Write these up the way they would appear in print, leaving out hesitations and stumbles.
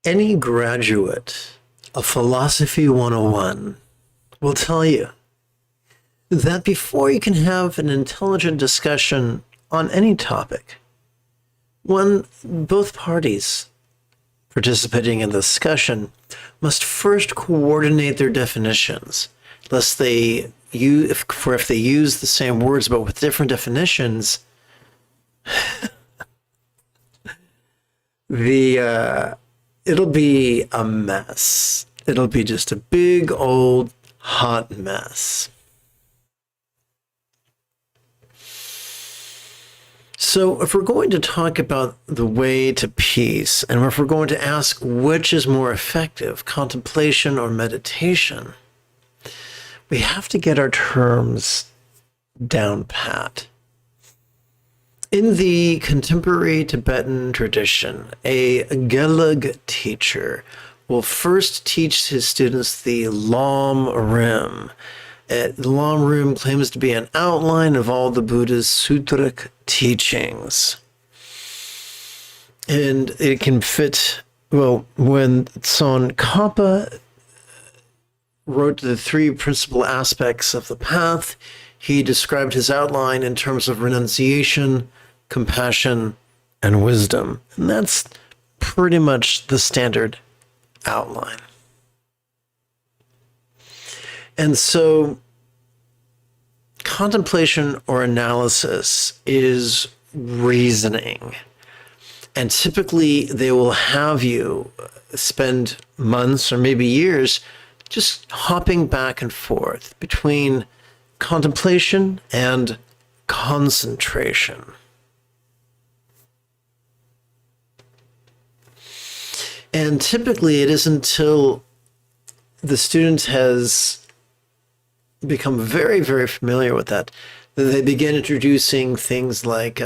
Any graduate of Philosophy 101 will tell you that before you can have an intelligent discussion on any topic, when both parties participating in the discussion must first coordinate their definitions, lest they use, if they use the same words but with different definitions, it'll be a mess. It'll be just a big old hot mess. So if we're going to talk about the way to peace, and if we're going to ask which is more effective, contemplation or meditation, we have to get our terms down pat. In the contemporary Tibetan tradition, a Gelug teacher will first teach his students the Lam Rim. The Lam Rim claims to be an outline of all the Buddha's sutric teachings. And it can fit, well, when Tsongkhapa wrote the three principal aspects of the path, he described his outline in terms of renunciation, compassion, and wisdom. And that's pretty much the standard outline. And so contemplation or analysis is reasoning. And typically they will have you spend months or maybe years just hopping back and forth between contemplation and concentration. And typically it isn't until the student has become very, very familiar with that they begin introducing things like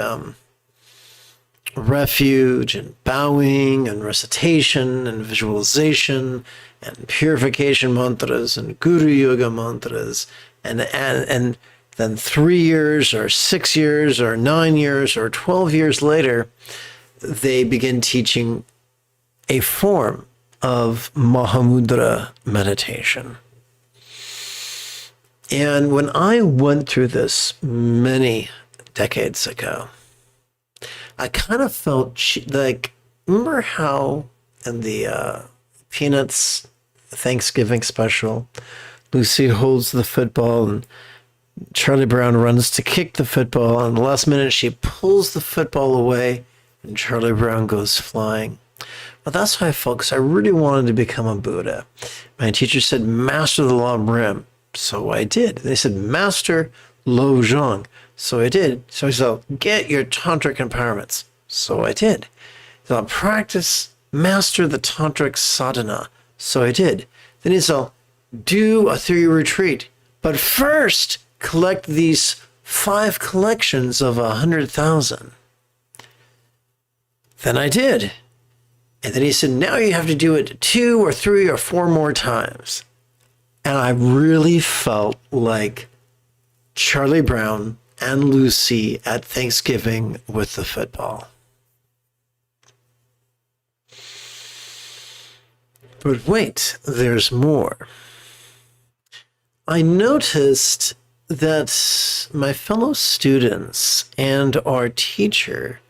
refuge and bowing and recitation and visualization and purification mantras and guru yoga mantras, and then 3 years or 6 years or 9 years or 12 years later, they begin teaching a form of Mahamudra meditation. And when I went through this many decades ago, I kind of felt like, remember how in the Peanuts Thanksgiving special, Lucy holds the football and Charlie Brown runs to kick the football, and the last minute she pulls the football away and Charlie Brown goes flying. Well, that's how I felt, because I really wanted to become a Buddha. My teacher said, master the Lam Rim. So I did. They said, master Lo Zhang. So I did. So he said, get your tantric empowerments. So I did. So practice, master the tantric sadhana. So I did. Then he said, do a 3-year retreat. But first, collect these 5 collections of 100,000. Then I did. And then he said, now you have to do it 2 or 3 or 4 more times. And I really felt like Charlie Brown and Lucy at Thanksgiving with the football. But wait, there's more. I noticed that my fellow students and our teacher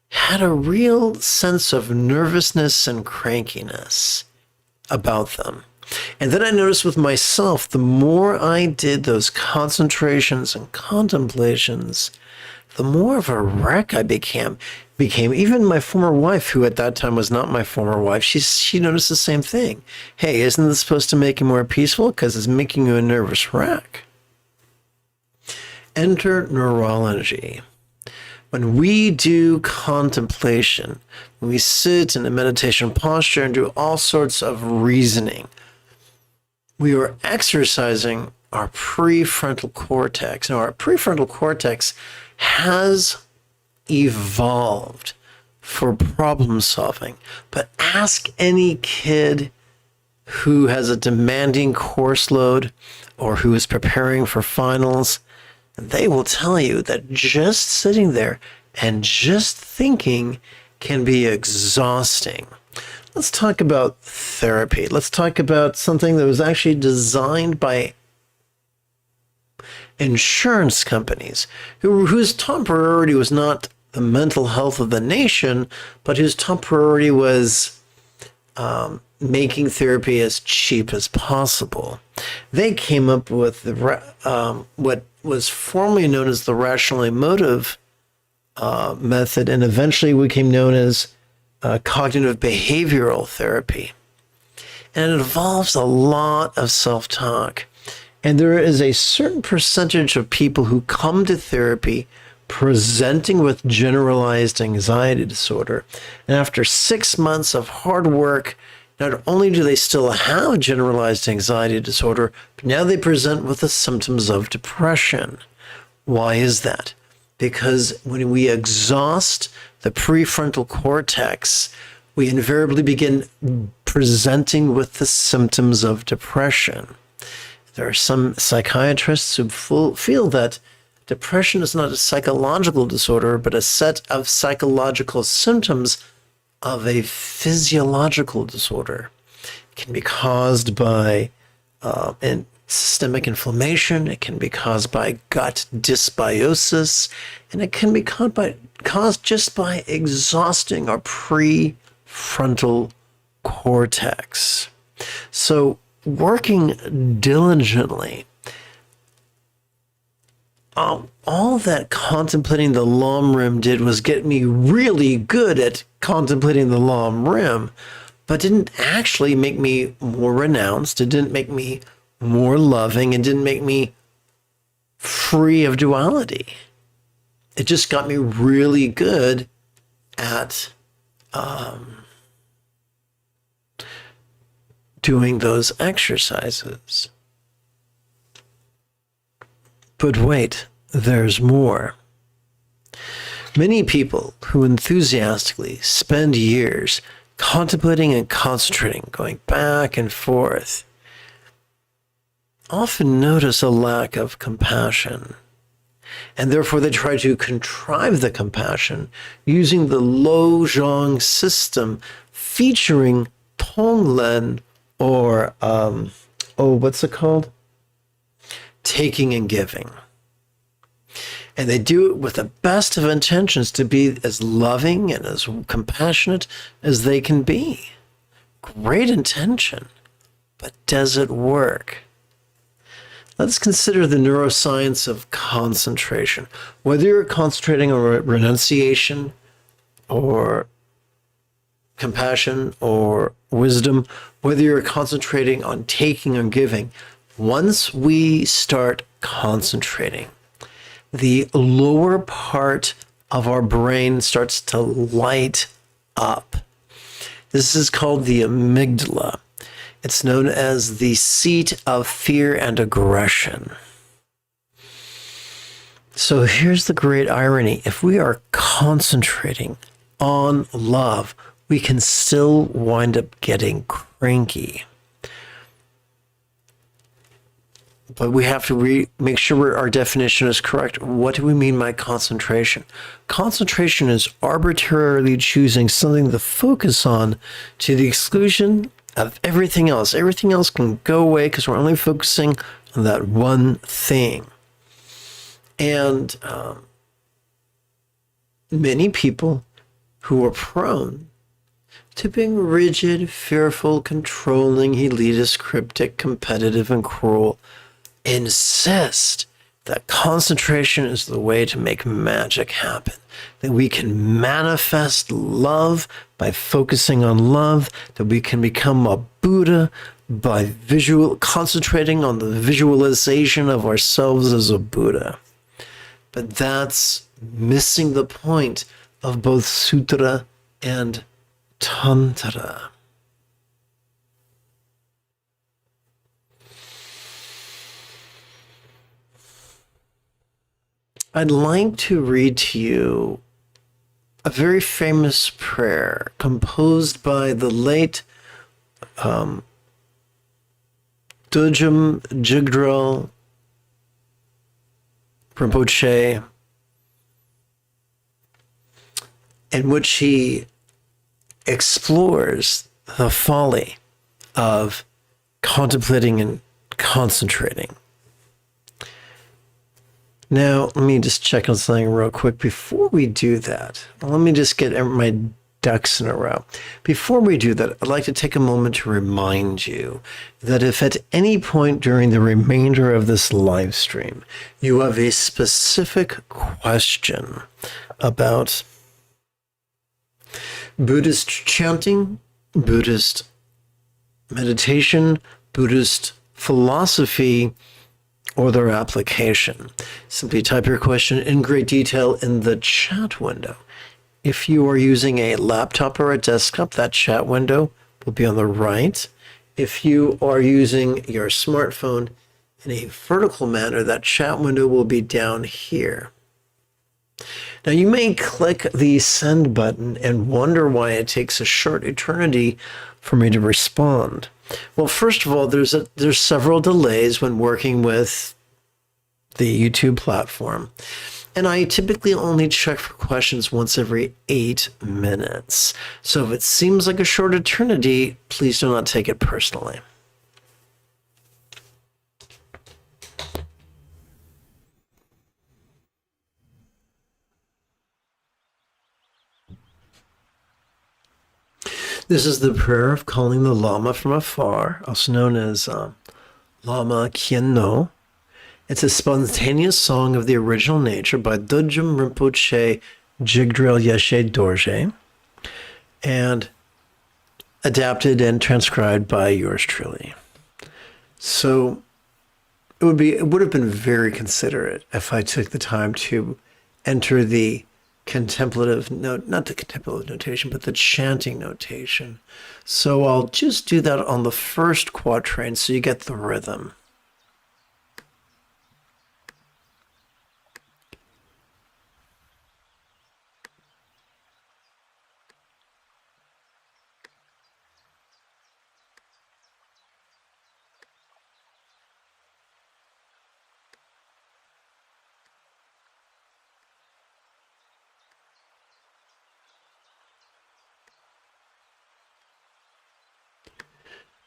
had a real sense of nervousness and crankiness about them. And then I noticed with myself, the more I did those concentrations and contemplations, the more of a wreck I became. Even my former wife, who at that time was not my former wife, she noticed the same thing. Hey, isn't this supposed to make you more peaceful? Because it's making you a nervous wreck. Enter neurology. When we do contemplation, when we sit in a meditation posture and do all sorts of reasoning, we are exercising our prefrontal cortex. Now, our prefrontal cortex has evolved for problem solving, but ask any kid who has a demanding course load or who is preparing for finals, they will tell you that just sitting there and just thinking can be exhausting. let's talk about therapy. Let's talk about something that was actually designed by insurance companies whose top priority was not the mental health of the nation, but whose top priority was making therapy as cheap as possible. They came up with what was formerly known as the rational emotive method, and eventually became known as cognitive behavioral therapy. And it involves a lot of self-talk. And there is a certain percentage of people who come to therapy presenting with generalized anxiety disorder. And after 6 months of hard work, not only do they still have generalized anxiety disorder, but now they present with the symptoms of depression. Why is that? Because when we exhaust the prefrontal cortex, we invariably begin presenting with the symptoms of depression. There are some psychiatrists who feel that depression is not a psychological disorder, but a set of psychological symptoms of a physiological disorder. It can be caused by systemic inflammation, it can be caused by gut dysbiosis, and it can be caused just by exhausting our prefrontal cortex. So working diligently, all that contemplating the Lam Rim did was get me really good at contemplating the Lam Rim, but didn't actually make me more renounced. It didn't make me more loving. It didn't make me free of duality. It just got me really good at doing those exercises. But wait, there's more. Many people who enthusiastically spend years contemplating and concentrating, going back and forth, often notice a lack of compassion. And therefore they try to contrive the compassion using the Lojong system featuring Tonglen, or, what's it called? Taking and giving. And they do it with the best of intentions to be as loving and as compassionate as they can be. Great intention, but does it work? Let's consider the neuroscience of concentration. Whether you're concentrating on renunciation or compassion or wisdom, whether you're concentrating on taking or giving, once we start concentrating, the lower part of our brain starts to light up. This is called the amygdala. It's known as the seat of fear and aggression. So here's the great irony. If we are concentrating on love, we can still wind up getting cranky. But we have to make sure our definition is correct. What do we mean by concentration? Concentration is arbitrarily choosing something to focus on to the exclusion of everything else. Everything else can go away because we're only focusing on that one thing. And many people who are prone to being rigid, fearful, controlling, elitist, cryptic, competitive, and cruel insist that concentration is the way to make magic happen, that we can manifest love by focusing on love, that we can become a Buddha by concentrating on the visualization of ourselves as a Buddha. But that's missing the point of both sutra and tantra. I'd like to read to you a very famous prayer composed by the late Dojum Jigdral Rinpoche, in which he explores the folly of contemplating and concentrating. Now, let me just check on something real quick before we do that. Let me just get my ducks in a row. Before we do that, I'd like to take a moment to remind you that if at any point during the remainder of this live stream you have a specific question about Buddhist chanting, Buddhist meditation, Buddhist philosophy, or their application, simply type your question in great detail in the chat window. If you are using a laptop or a desktop, that chat window will be on the right. If you are using your smartphone in a vertical manner, that chat window will be down here. Now, you may click the send button and wonder why it takes a short eternity for me to respond. Well, first of all, there's several delays when working with the YouTube platform. And I typically only check for questions once every 8 minutes. So if it seems like a short eternity, please do not take it personally. This is the prayer of calling the Lama from afar, also known as Lama Kien-no. It's a spontaneous song of the original nature by Dodjum Rinpoche Jigdrel Yeshe Dorje, and adapted and transcribed by yours truly. So it would have been very considerate if I took the time to enter the contemplative note, not the contemplative notation, but the chanting notation. So I'll just do that on the first quatrain so you get the rhythm.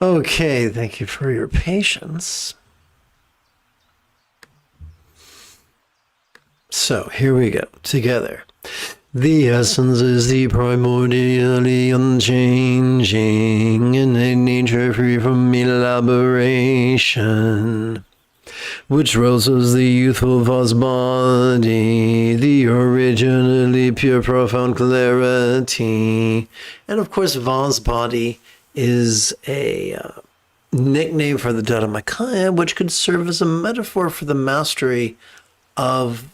Okay, thank you for your patience. So here we go, together. The essence is the primordially unchanging, innate nature free from elaboration, which roses the youthful vase body, the originally pure profound clarity. And of course, vase body is a nickname for the Dharmakaya, which could serve as a metaphor for the mastery of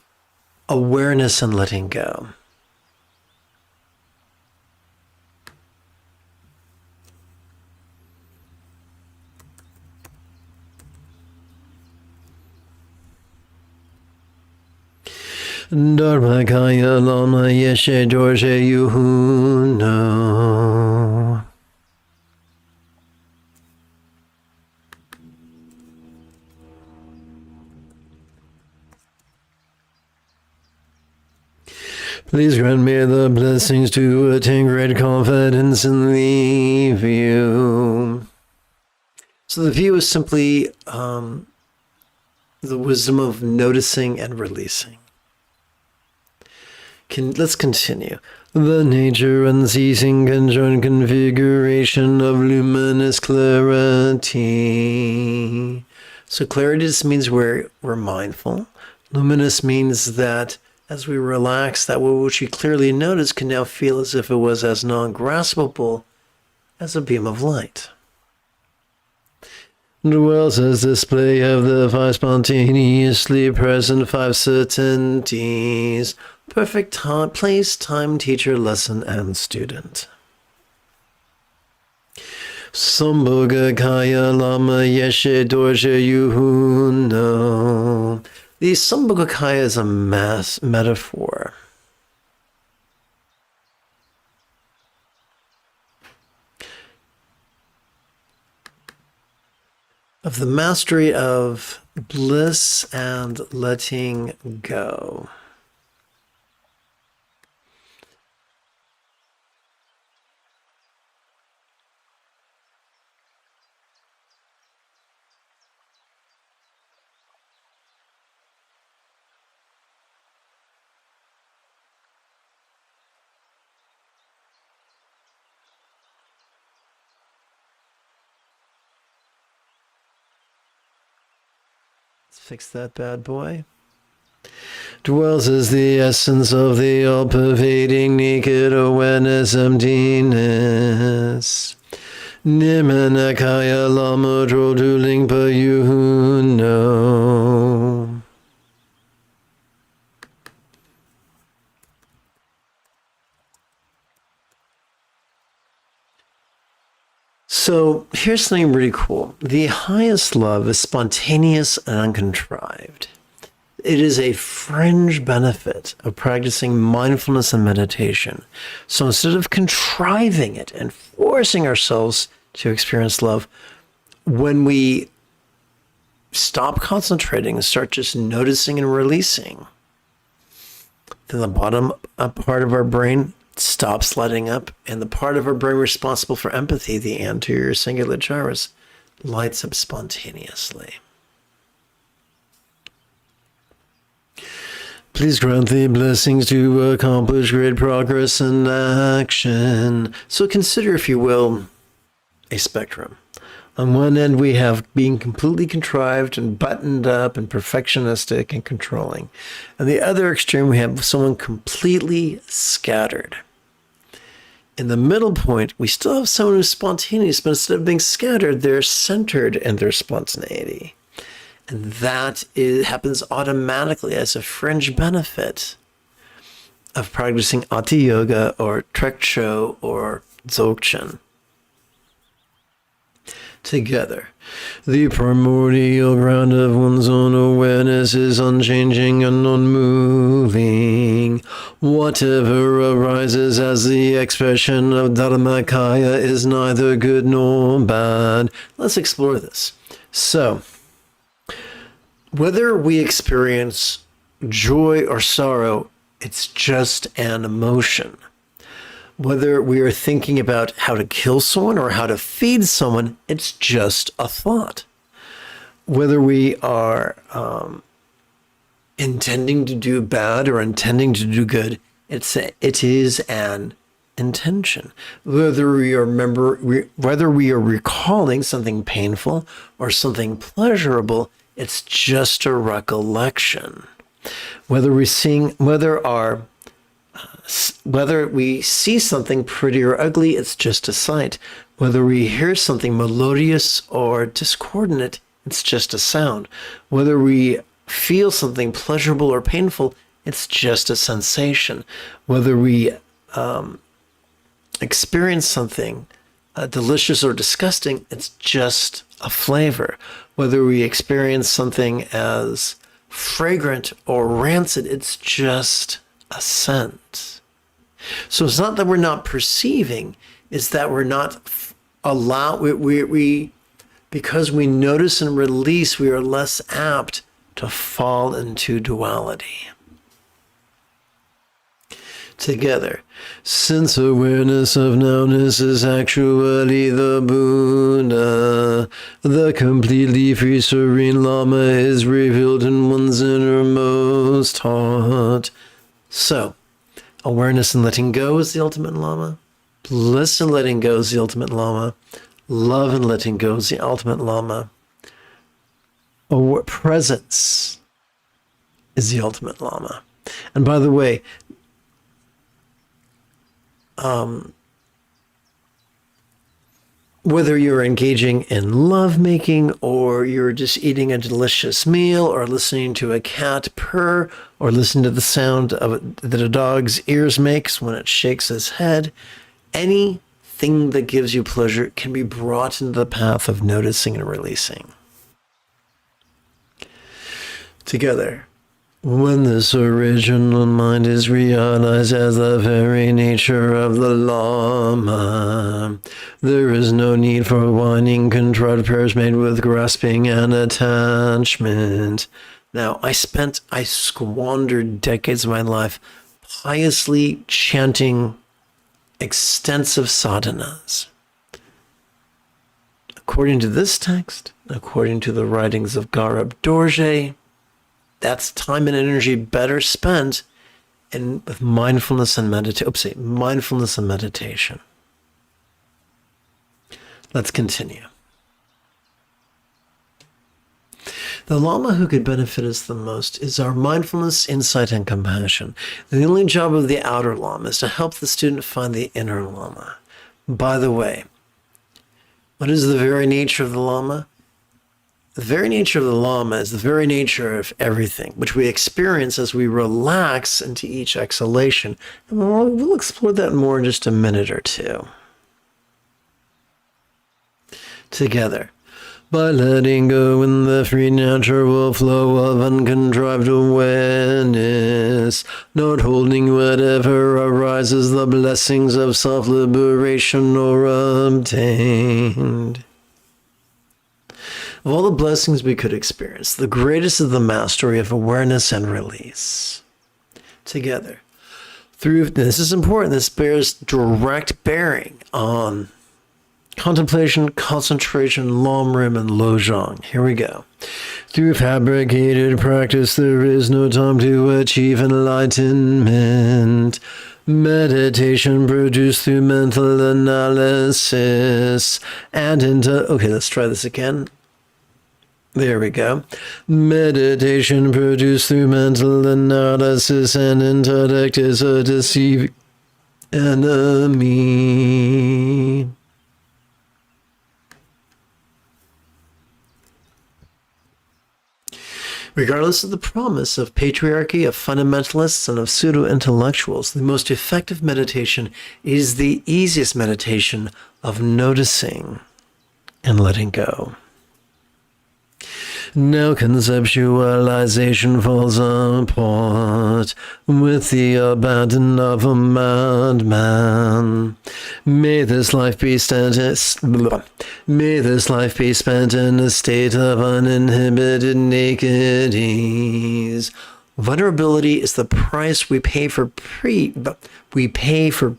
awareness and letting go. Dharmakaya Lama Yeshe Dorje Yuhuno. Please grant me the blessings to attain great confidence in the view. So the view is simply the wisdom of noticing and releasing. Let's continue. The nature unceasing conjoined configuration of luminous clarity. So clarity just means we're mindful. Luminous means that as we relax, that which we clearly notice can now feel as if it was as non-graspable as a beam of light. Dwells as display of the 5 spontaneously present 5 certainties. Perfect time, place, time, teacher, lesson, and student. Sambhoga Kaya Lama Yeshe Dorje Yuhuno. The Sambhoga Kaya is a metaphor. Of the mastery of bliss and letting go. Let's fix that bad boy. Dwells as the essence of the all-pervading naked awareness emptiness. Nimanakaya Lama Droduling Payuno. So here's something really cool. The highest love is spontaneous and uncontrived. It is a fringe benefit of practicing mindfulness and meditation. So instead of contriving it and forcing ourselves to experience love, when we stop concentrating and start just noticing and releasing, then the bottom part of our brain stops lighting up, and the part of our brain responsible for empathy, the anterior cingulate gyrus, lights up spontaneously. Please grant the blessings to accomplish great progress and action. So consider, if you will, a spectrum. On one end, we have being completely contrived and buttoned up and perfectionistic and controlling. On the other extreme, we have someone completely scattered. In the middle point, we still have someone who's spontaneous, but instead of being scattered, they're centered in their spontaneity. And that happens automatically as a fringe benefit of practicing Ati Yoga or Trekcho or Dzogchen. Together, the primordial ground of one's own awareness is unchanging and unmoving. Whatever arises as the expression of Dharmakaya is neither good nor bad. Let's explore this. So, whether we experience joy or sorrow, it's just an emotion. Whether we are thinking about how to kill someone or how to feed someone, it's just a thought. Whether we are intending to do bad or intending to do good, it is an intention. Whether we are recalling something painful or something pleasurable, it's just a recollection. Whether we see something pretty or ugly, it's just a sight. Whether we hear something melodious or discordant, it's just a sound. Whether we feel something pleasurable or painful, it's just a sensation. Whether we experience something delicious or disgusting, it's just a flavor. Whether we experience something as fragrant or rancid, it's just a scent. So it's not that we're not perceiving, it's that we're not because we notice and release, we are less apt to fall into duality. Together, since awareness of nowness is actually the Buddha, the completely free serene Lama is revealed in one's innermost heart. So, awareness and letting go is the ultimate Lama. Bliss and letting go is the ultimate Lama. Love and letting go is the ultimate Lama. Presence is the ultimate Lama. And by the way, whether you're engaging in lovemaking or you're just eating a delicious meal or listening to a cat purr or listening to the sound that a dog's ears makes when it shakes its head, anything that gives you pleasure can be brought into the path of noticing and releasing. Together, when this original mind is realized as the very nature of the Lama, there is no need for whining, contrived prayers made with grasping and attachment. Now, I squandered decades of my life piously chanting extensive sadhanas. According to this text, according to the writings of Garab Dorje, that's time and energy better spent with mindfulness and meditation. Let's continue. The Lama who could benefit us the most is our mindfulness, insight, and compassion. The only job of the outer Lama is to help the student find the inner Lama. By the way, what is the very nature of the Lama? The very nature of the Lama is the very nature of everything, which we experience as we relax into each exhalation. And we'll explore that more in just a minute or two. Together. By letting go in the free natural flow of uncontrived awareness, not holding whatever arises, the blessings of self-liberation are obtained. Of all the blessings we could experience, the greatest is the mastery of awareness and release. Together. This is important, this bears direct bearing on contemplation, concentration, Lamrim, and Lojong. Here we go. Through fabricated practice, there is no time to achieve enlightenment. Meditation produced through mental analysis and okay, let's try this again. There we go. Meditation produced through mental analysis and intellect is a deceiving enemy. Regardless of the promise of patriarchy, of fundamentalists, and of pseudo-intellectuals, the most effective meditation is the easiest meditation of noticing and letting go. Now conceptualization falls apart with the abandon of a madman. May this life be spent in a state of uninhibited naked ease. Vulnerability is the price we pay for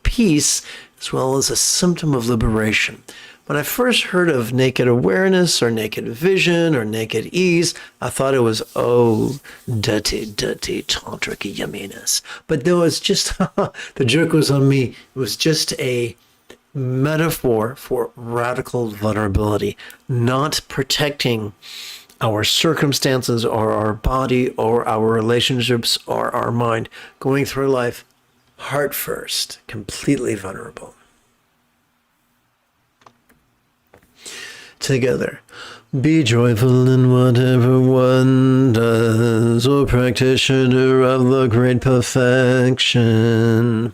peace, as well as a symptom of liberation. When I first heard of naked awareness or naked vision or naked ease, I thought it was, dirty tantric yumminess. But no, it's just, the joke was on me. It was just a metaphor for radical vulnerability, not protecting our circumstances or our body or our relationships or our mind, going through life heart first, completely vulnerable. Together. Be joyful in whatever one does, O practitioner of the great perfection.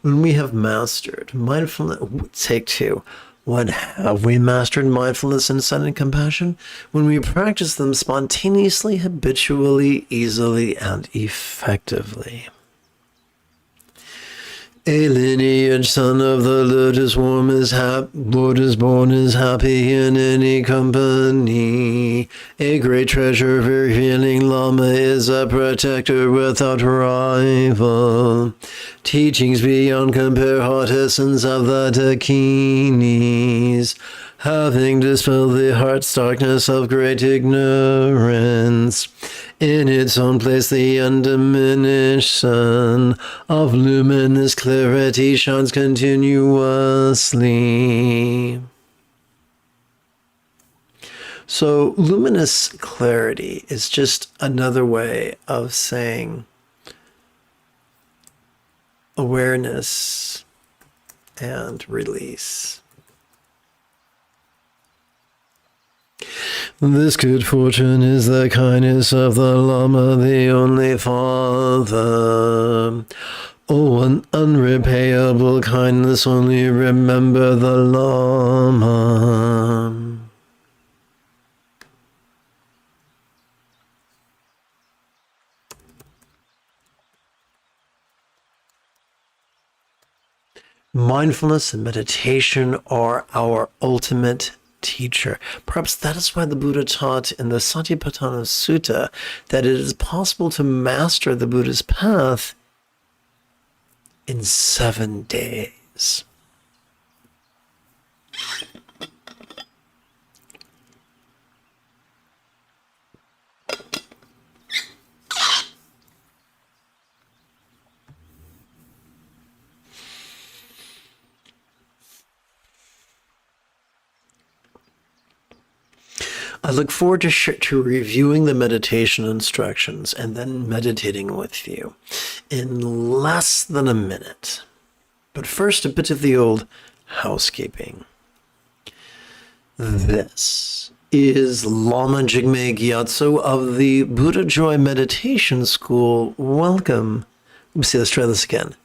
When we have mastered mindfulness, take two. What have we mastered? Mindfulness, insight, and compassion? When we practice them spontaneously, habitually, easily, and effectively. A lineage son of the lotus worm is born is happy in any company. A great treasure for healing Lama is a protector without rival. Teachings beyond compare, hot essence of the Dakinis. Having dispelled the heart's darkness of great ignorance, in its own place the undiminished sun of luminous clarity shines continuously. So luminous clarity is just another way of saying awareness and release. This good fortune is the kindness of the Lama, the only Father. Oh, an unrepayable kindness, only remember the Lama. Mindfulness and meditation are our ultimate teacher. Perhaps that is why the Buddha taught in the Satipatthana Sutta that it is possible to master the Buddha's path in 7 days. I look forward to reviewing the meditation instructions and then meditating with you in less than a minute. But first, a bit of the old housekeeping. This is Lama Jigme Gyatso of the Buddha Joy Meditation School. Welcome. Let's try this again.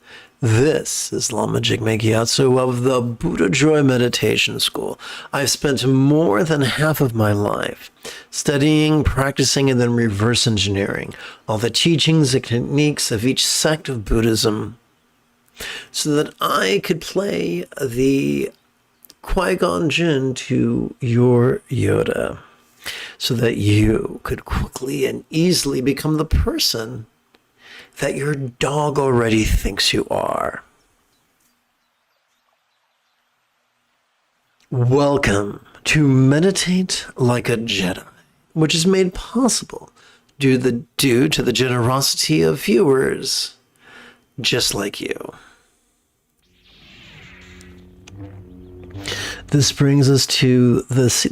This is Lama Jigme Gyatso of the Buddha Joy Meditation School. I've spent more than half of my life studying, practicing, and then reverse engineering all the teachings and techniques of each sect of Buddhism so that I could play the Qui-Gon Jinn to your Yoda, so that you could quickly and easily become the person that your dog already thinks you are. Welcome to Meditate Like a Jedi, which is made possible due to the generosity of viewers just like you. This brings us to this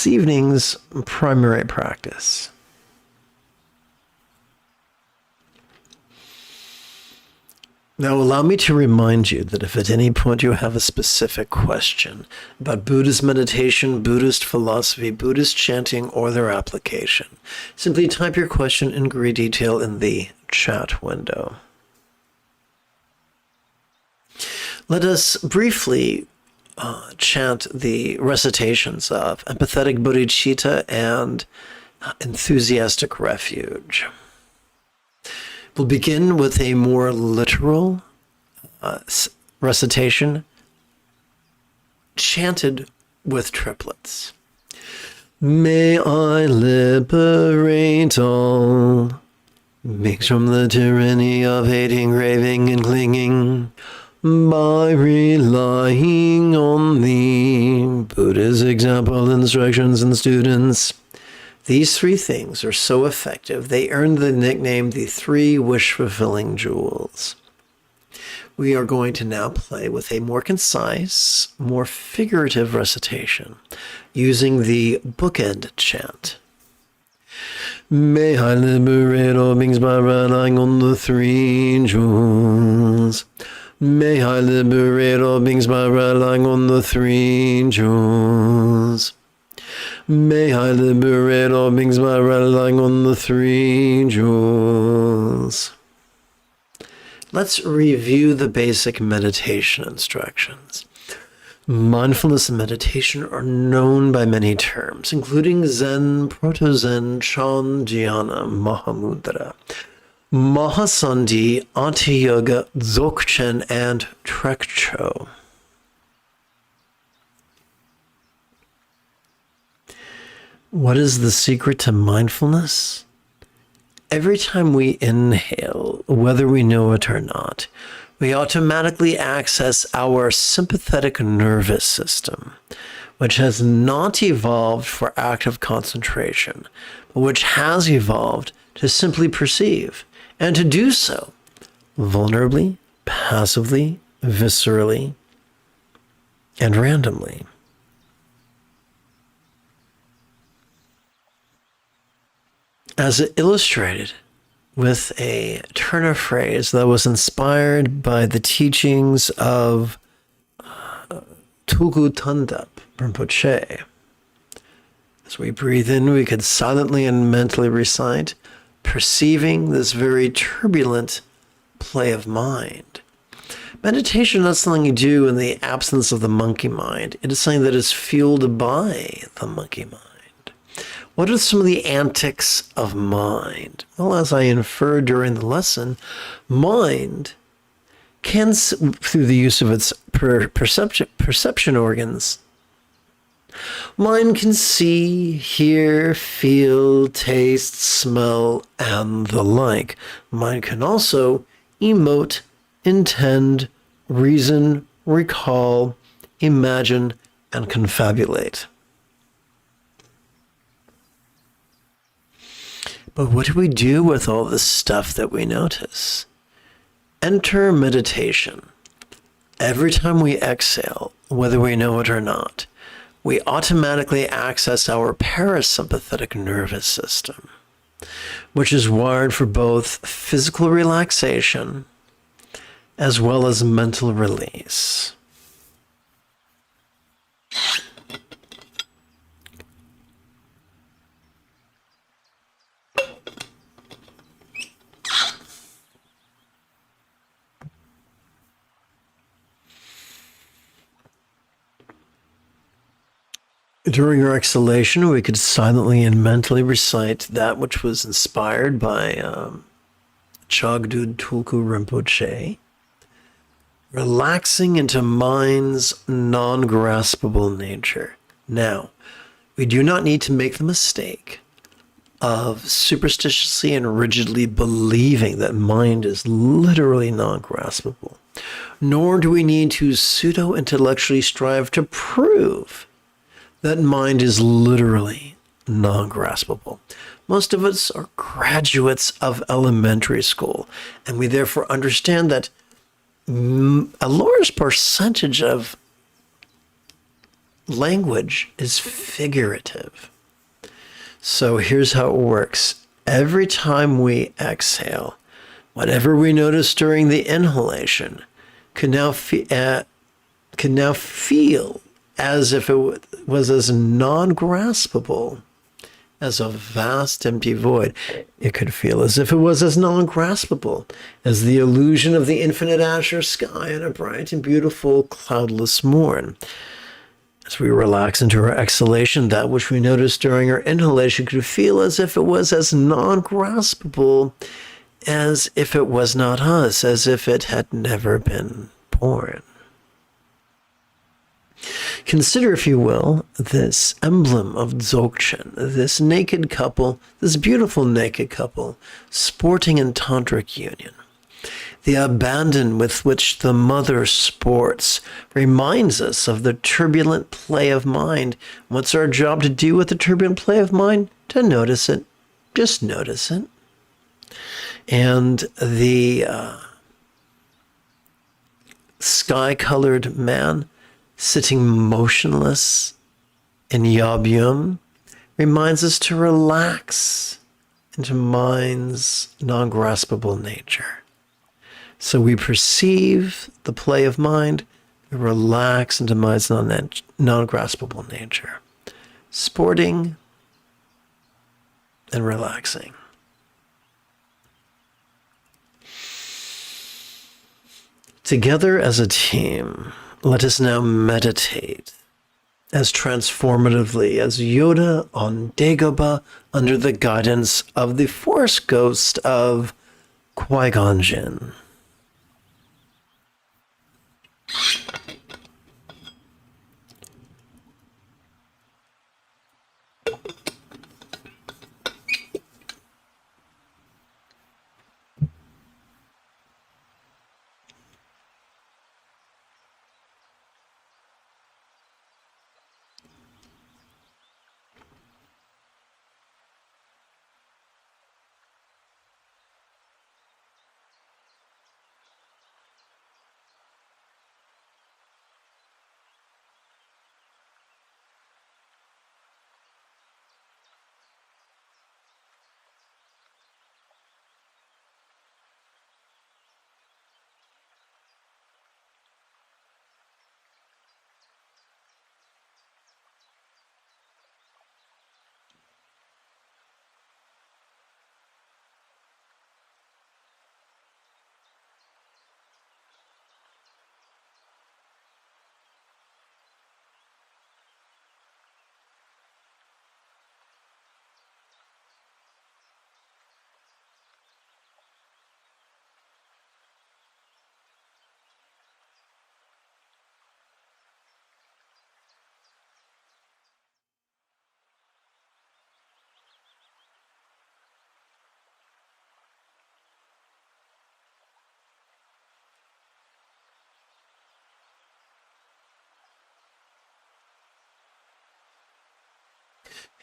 evening's primary practice. Now, allow me to remind you that if at any point you have a specific question about Buddhist meditation, Buddhist philosophy, Buddhist chanting, or their application, simply type your question in great detail in the chat window. Let us briefly chant the recitations of empathetic bodhicitta and enthusiastic refuge. We'll begin with a more literal recitation chanted with triplets. May I liberate all beings from the tyranny of hating, craving, and clinging by relying on the Buddha's example, instructions, and students. These three things are so effective, they earned the nickname the three wish-fulfilling jewels. We are going to now play with a more concise, more figurative recitation using the bookend chant. May I liberate all beings by relying on the three jewels. May I liberate all beings by relying on the three jewels. May I liberate all beings by relying on the three jewels. Let's review the basic meditation instructions. Mindfulness and meditation are known by many terms, including Zen, Proto-Zen, Chan, Dhyana, Mahamudra, Mahasandhi, Ati-Yoga, Dzogchen, and Trekcho. What is the secret to mindfulness? Every time we inhale, whether we know it or not, we automatically access our sympathetic nervous system, which has not evolved for active concentration, but which has evolved to simply perceive, and to do so vulnerably, passively, viscerally, and randomly. As illustrated with a turn of phrase that was inspired by the teachings of Tulku Thondap Rinpoche. As we breathe in, we could silently and mentally recite, perceiving this very turbulent play of mind. Meditation is not something you do in the absence of the monkey mind. It is something that is fueled by the monkey mind. What are some of the antics of mind? Well, as I inferred during the lesson, mind can, through the use of its perception organs, mind can see, hear, feel, taste, smell, and the like. Mind can also emote, intend, reason, recall, imagine, and confabulate. But what do we do with all this stuff that we notice? Enter meditation. Every time we exhale, whether we know it or not, we automatically access our parasympathetic nervous system, which is wired for both physical relaxation as well as mental release. During our exhalation, we could silently and mentally recite that which was inspired by Chagdud Tulku Rinpoche, relaxing into mind's non-graspable nature. Now, we do not need to make the mistake of superstitiously and rigidly believing that mind is literally non-graspable, nor do we need to pseudo-intellectually strive to prove that mind is literally non-graspable. Most of us are graduates of elementary school, and we therefore understand that a large percentage of language is figurative. So here's how it works. Every time we exhale, whatever we notice during the inhalation can now feel as if it was as non-graspable as a vast empty void. It could feel as if it was as non-graspable as the illusion of the infinite azure sky on a bright and beautiful cloudless morn. As we relax into our exhalation, that which we notice during our inhalation could feel as if it was as non-graspable as if it was not us, as if it had never been born. Consider, if you will, this emblem of Dzogchen, this naked couple, this beautiful naked couple, sporting in tantric union. The abandon with which the mother sports reminds us of the turbulent play of mind. What's our job to do with the turbulent play of mind? To notice it. Just notice it. And the sky-colored man sitting motionless in Yabyum reminds us to relax into mind's non-graspable nature. So we perceive the play of mind, we relax into mind's non-graspable nature. Sporting and relaxing. Together as a team, let us now meditate as transformatively as Yoda on Dagobah under the guidance of the Force Ghost of Qui-Gon Jinn.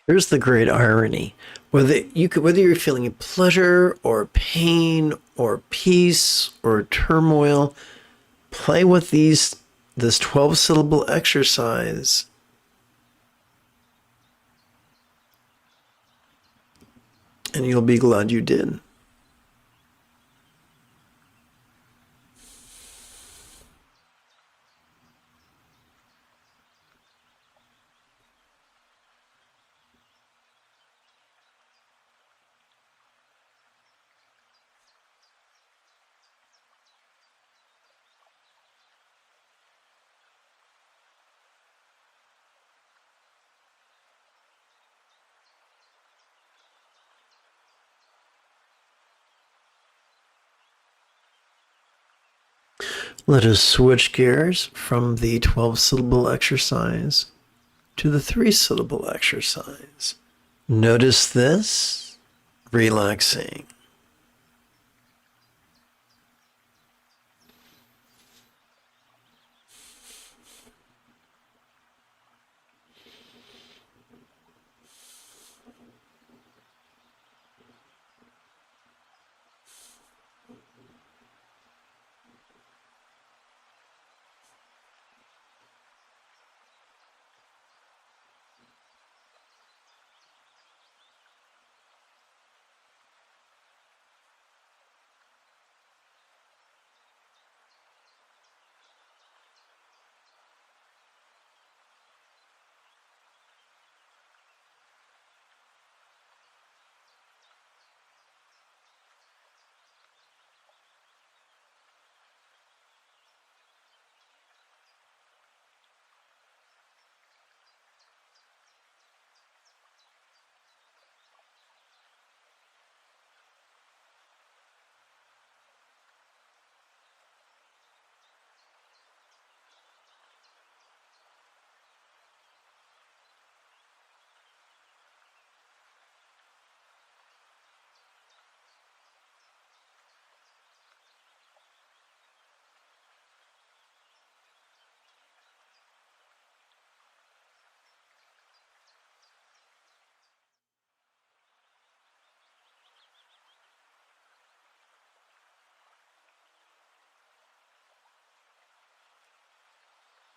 Here's the great irony. Whether you're feeling pleasure or pain or peace or turmoil, play with this 12-syllable exercise And you'll be glad you did. Let us switch gears from the 12-syllable exercise to the 3-syllable exercise. Notice this, relaxing.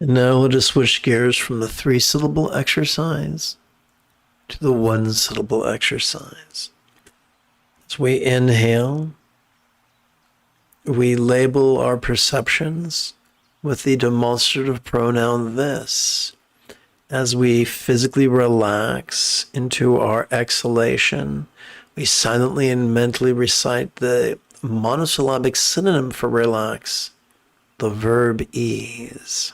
And now let us switch gears from the 3-syllable exercise to the 1-syllable exercise. As we inhale, we label our perceptions with the demonstrative pronoun this. As we physically relax into our exhalation, we silently and mentally recite the monosyllabic synonym for relax, the verb ease.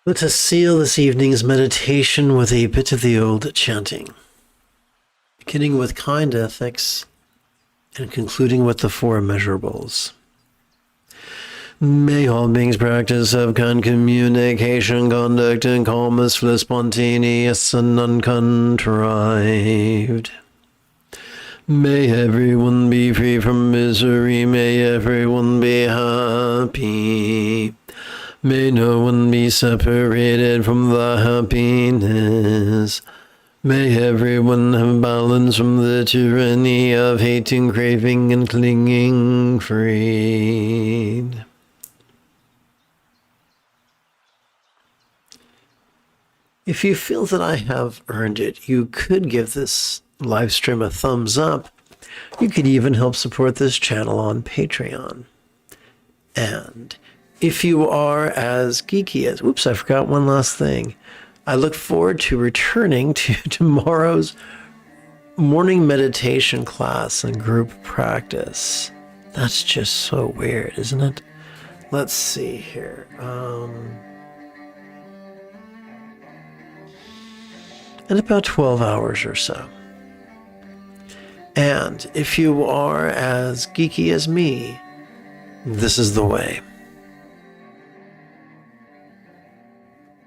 Let us seal this evening's meditation with a bit of the old chanting, beginning with kind ethics and concluding with the four immeasurables. May all beings practice of kind communication, conduct, and calmness, for the spontaneous and uncontrived. May everyone be free from misery. May everyone be happy. May no one be separated from the happiness. May everyone have balance from the tyranny of hating, craving, and clinging freed. If you feel that I have earned it, you could give this live stream a thumbs up. You could even help support this channel on Patreon. And if you are as geeky as, oops, I forgot one last thing. I look forward to returning to tomorrow's morning meditation class and group practice. That's just so weird, isn't it? Let's see here. In about 12 hours or so. And if you are as geeky as me, this is the way.